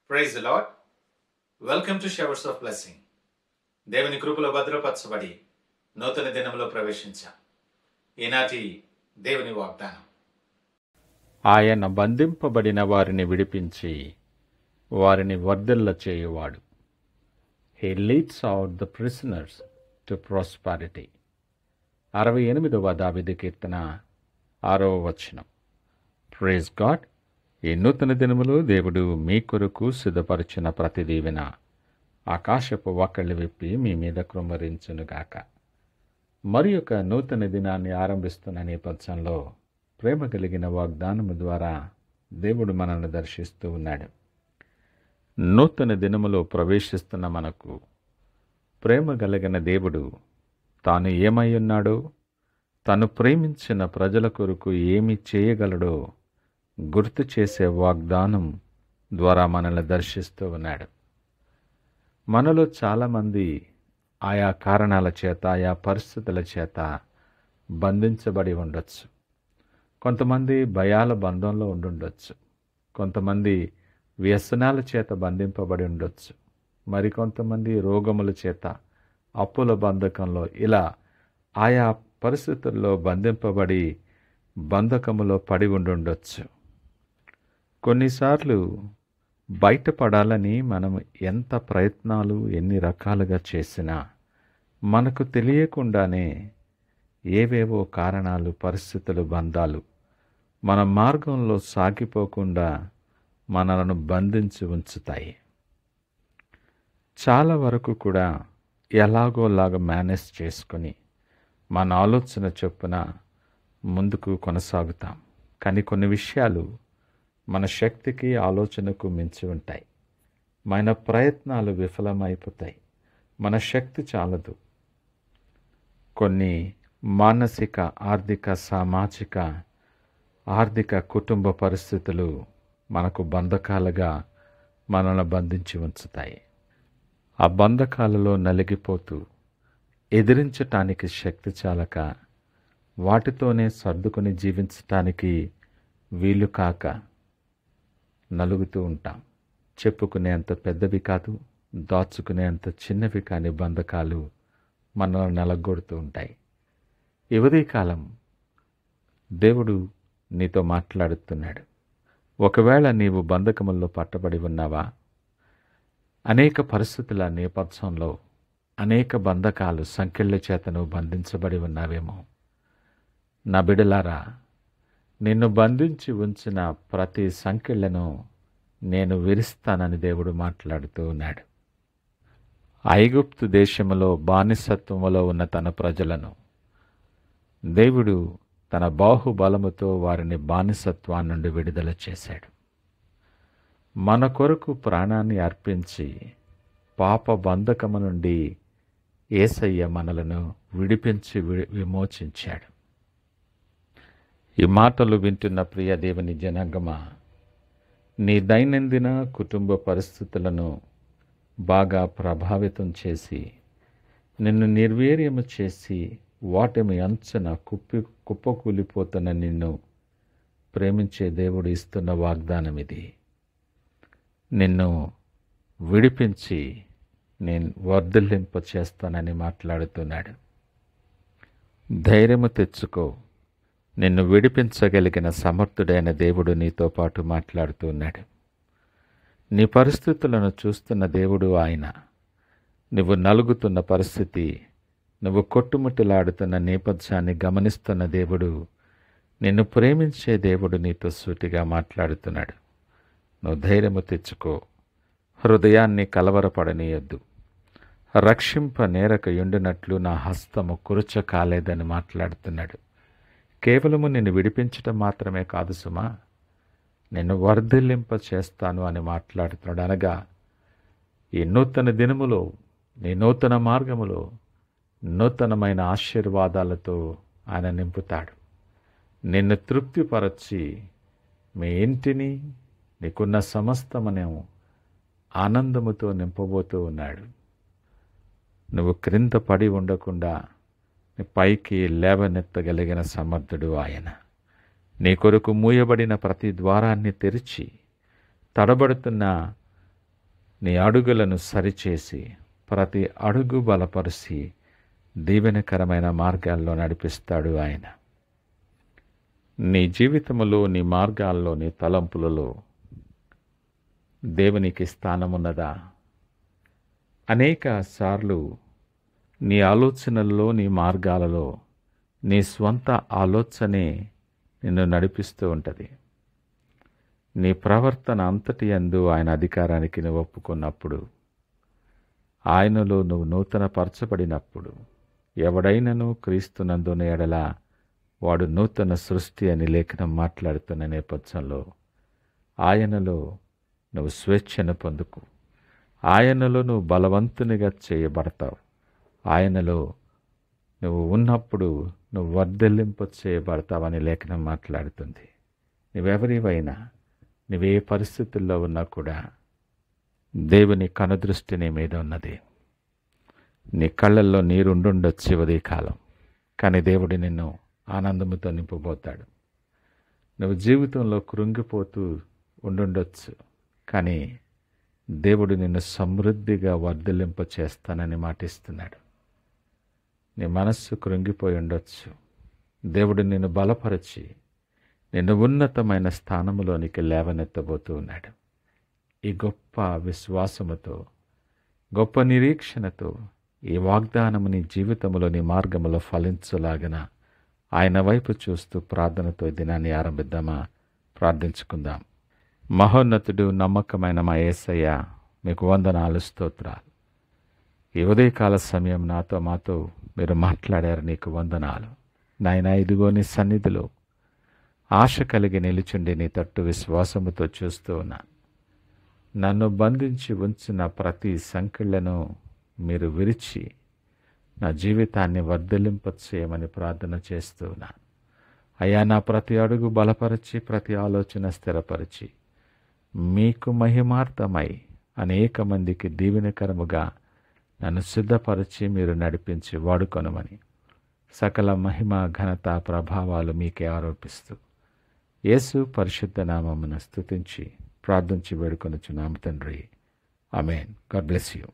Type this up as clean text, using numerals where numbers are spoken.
Praise the lord. Welcome to showers of blessing. దేవుని కృపలో భద్రపరచబడి నూతన దినంలో ప్రవేశించాం. ఈనాటి దేవుని వాగ్దానం. ఆయన బంధింపబడిన వారిని విడిపించి వారిని వర్ధిల్ల చేయువాడు. He leads out the prisoners to prosperity. 68వ దావీదు కీర్తన 6వ వచనం. Praise God. ఈ నూతన దినములో దేవుడు మీ కొరకు సిద్ధపరిచిన ప్రతి దీవెన ఆకాశపు వాకళ్ళు విప్పి మీ మీద కృమ్మరించునుగాక. మరి ఒక నూతన దినాన్ని ఆరంభిస్తున్న నేపథ్యంలో ప్రేమ కలిగిన వాగ్దానము ద్వారా దేవుడు మనల్ని దర్శిస్తూ ఉన్నాడు. నూతన దినములో ప్రవేశిస్తున్న మనకు ప్రేమ కలిగిన దేవుడు తాను ఏమై ఉన్నాడో, తను ప్రేమించిన ప్రజల కొరకు ఏమి చేయగలడో గుర్తు చేసే వాగ్దానం ద్వారా మనల్ని దర్శిస్తూ ఉన్నాడు. మనలో చాలామంది ఆయా కారణాల చేత, ఆయా పరిస్థితుల చేత బంధించబడి ఉండొచ్చు. కొంతమంది భయాల బంధంలో ఉండుండొచ్చు. కొంతమంది వ్యసనాల చేత బంధింపబడి ఉండొచ్చు. మరికొంతమంది రోగముల చేత, అప్పుల బంధకంలో, ఇలా ఆయా పరిస్థితుల్లో బంధింపబడి బంధకములో పడి ఉండుండొచ్చు. కొన్నిసార్లు బయటపడాలని మనం ఎంత ప్రయత్నాలు, ఎన్ని రకాలుగా చేసినా మనకు తెలియకుండానే ఏవేవో కారణాలు, పరిస్థితులు, బంధాలు మన మార్గంలో సాగిపోకుండా మనలను బంధించి ఉంచుతాయి. చాలా వరకు కూడా ఎలాగోలాగా మేనేజ్ చేసుకొని మన ఆలోచన చొప్పున ముందుకు కొనసాగుతాం. కానీ కొన్ని విషయాలు మన శక్తికి, ఆలోచనకు మించి ఉంటాయి. మన ప్రయత్నాలు విఫలమైపోతాయి. మన శక్తి చాలదు. కొన్ని మానసిక, ఆర్థిక, సామాజిక, ఆర్థిక, కుటుంబ పరిస్థితులు మనకు బంధకాలుగా మనల్ని బంధించి ఉంచుతాయి. ఆ బంధకాలలో నలిగిపోతూ ఎదిరించటానికి శక్తి చాలక వాటితోనే సర్దుకొని జీవించటానికి వీలు కాక నలుగుతూ ఉంటాం. చెప్పుకునేంత పెద్దవి కాదు, దాచుకునేంత చిన్నవి కాని బంధకాలు మనల్ని నలగొడుతూ ఉంటాయి. ఈ ఉదయకాలం దేవుడు నీతో మాట్లాడుతున్నాడు. ఒకవేళ నీవు బంధకముల్లో పట్టబడి ఉన్నావా? అనేక పరిస్థితుల నేపథ్యంలో అనేక బంధకాలు, సంకెళ్ళ చేత నువ్వు బంధించబడి ఉన్నావేమో. నా బిడ్డలారా, నిన్ను బంధించి ఉంచిన ప్రతి సంకెళ్లను నేను విరుస్తానని దేవుడు మాట్లాడుతూ ఉన్నాడు. ఐగుప్తు దేశములో బానిసత్వములో ఉన్న తన ప్రజలను దేవుడు తన బాహుబలముతో వారిని బానిసత్వం నుండి విడుదల చేశాడు. మన కొరకు ప్రాణాన్ని అర్పించి పాప బంధకము నుండి యేసయ్య మనలను విడిపించి విమోచించాడు. ఈ మాటలు వింటున్న ప్రియ దేవుని జనాంగమా, నీ దైనందిన కుటుంబ పరిస్థితులను బాగా ప్రభావితం చేసి, నిన్ను నిర్వీర్యము చేసి, వాటిమి అంచున కుప్పకూలిపోతున్న నిన్ను ప్రేమించే దేవుడు ఇస్తున్న వాగ్దానం ఇది. నిన్ను విడిపించి నేను వర్ధిల్లింప చేస్తానని మాట్లాడుతున్నాడు. ధైర్యము తెచ్చుకో. నిన్ను విడిపించగలిగిన సమర్థుడైన దేవుడు నీతో పాటు మాట్లాడుతున్నాడు. నీ పరిస్థితులను చూస్తున్న దేవుడు ఆయన. నువ్వు నలుగుతున్న పరిస్థితి, నువ్వు కొట్టుముట్టులాడుతున్న నేపథ్యాన్ని గమనిస్తున్న దేవుడు, నిన్ను ప్రేమించే దేవుడు నీతో సూటిగా మాట్లాడుతున్నాడు. నువ్వు ధైర్యము తెచ్చుకో. హృదయాన్ని కలవరపడనీయొద్దు. రక్షింప నేరక యుండినట్లు నా హస్తము కురుచ కాలేదని మాట్లాడుతున్నాడు. కేవలము నిన్ను విడిపించటం మాత్రమే కాదు సుమా, నిన్ను వర్ధిల్లింప చేస్తాను అని మాట్లాడుతున్నాడు. అనగా ఈ నూతన దినములో, నీ నూతన మార్గములో నూతనమైన ఆశీర్వాదాలతో ఆయన నింపుతాడు. నిన్ను తృప్తిపరచి మీ ఇంటిని, నీకున్న సమస్తమను ఆనందముతో నింపబోతూ ఉన్నాడు. నువ్వు క్రింద పడి ఉండకుండా పైకి లేవనెత్తగలిగిన సమర్థుడు ఆయన. నీ కొరకు మూయబడిన ప్రతి ద్వారాన్ని తెరిచి తడబడుతున్న నీ అడుగులను సరిచేసి ప్రతి అడుగు బలపరిచి దీవెనకరమైన మార్గాల్లో నడిపిస్తాడు ఆయన. నీ జీవితంలో, నీ మార్గాల్లో, నీ తలంపులలో దేవునికి స్థానమున్నదా? అనేక సార్లు నీ ఆలోచనల్లో, నీ మార్గాలలో నీ స్వంత ఆలోచనే నిన్ను నడిపిస్తూ ఉంటుంది. నీ ప్రవర్తన అంతటి యందు ఆయన అధికారానికి నువ్వు ఒప్పుకున్నప్పుడు, ఆయనలో నువ్వు నూతన పరచబడినప్పుడు, ఎవడైనను క్రీస్తునందున ఎడల వాడు నూతన సృష్టి అని లేఖనం మాట్లాడుతున్న నేపథ్యంలో ఆయనలో నువ్వు స్వేచ్ఛను పొందుకు. ఆయనలో నువ్వు బలవంతునిగా చేయబడతావు. ఆయనలో నువ్వు ఉన్నప్పుడు నువ్వు వర్ధిల్లింపు చేయబడతావని లేఖనం మాట్లాడుతుంది. నువ్వెవరివైనా, నువ్వే పరిస్థితుల్లో ఉన్నా కూడా దేవుని కనుదృష్టి నీ మీద ఉన్నది. నీ కళ్ళల్లో నీరుండుండొచ్చు ఉదయకాలం, కానీ దేవుడు నిన్ను ఆనందముతో నింపబోతాడు. నువ్వు జీవితంలో కృంగిపోతూ ఉండుండొచ్చు, కానీ దేవుడు నిన్ను సమృద్ధిగా వర్ధిల్లింప చేస్తానని మాటిస్తున్నాడు. నీ మనస్సు కృంగిపోయి ఉండొచ్చు. దేవుడు నిన్ను బలపరిచి నిన్ను ఉన్నతమైన స్థానములోనికి లేవనెత్తబోతూ ఉన్నాడు. ఈ గొప్ప విశ్వాసముతో, గొప్ప నిరీక్షణతో ఈ వాగ్దానము నీ జీవితంలో, నీ మార్గములో ఫలించలాగన ఆయన వైపు చూస్తూ ప్రార్థనతో ఈ దినాన్ని ఆరంభిద్దామా? ప్రార్థించుకుందాం. మహోన్నతుడు, నమ్మకమైన మా యేసయ్య, మీకు వందనాలు, స్తోత్రాలు. ఈ ఉదయకాల సమయం మాతో మీరు మాట్లాడారు, నీకు వందనాలు నాయనా. ఇదిగో నీ సన్నిధిలో ఆశ కలిగి నిలుచుండి నీ తట్టు విశ్వాసముతో చూస్తూ ఉన్నా. నన్ను బంధించి ఉంచిన ప్రతి సంకెళ్లను మీరు విరిచి నా జీవితాన్ని వర్ధిల్లింప చేయమని ప్రార్థన చేస్తూ ఉన్నా. అయ్యా, నా ప్రతి అడుగు బలపరిచి, ప్రతి ఆలోచన స్థిరపరిచి, మీకు మహిమార్థమై అనేక మందికి దీవెనకరముగా నన్ను సిద్ధపరిచి మీరు నడిపించి వాడుకొనమని సకల మహిమ, ఘనత, ప్రభావాలు మీకే ఆరోపిస్తూ యేసు పరిశుద్ధ నామమున స్తుతించి ప్రార్థించి వేడుకొనుచున్నాము తండ్రి. ఆమేన్. God bless you.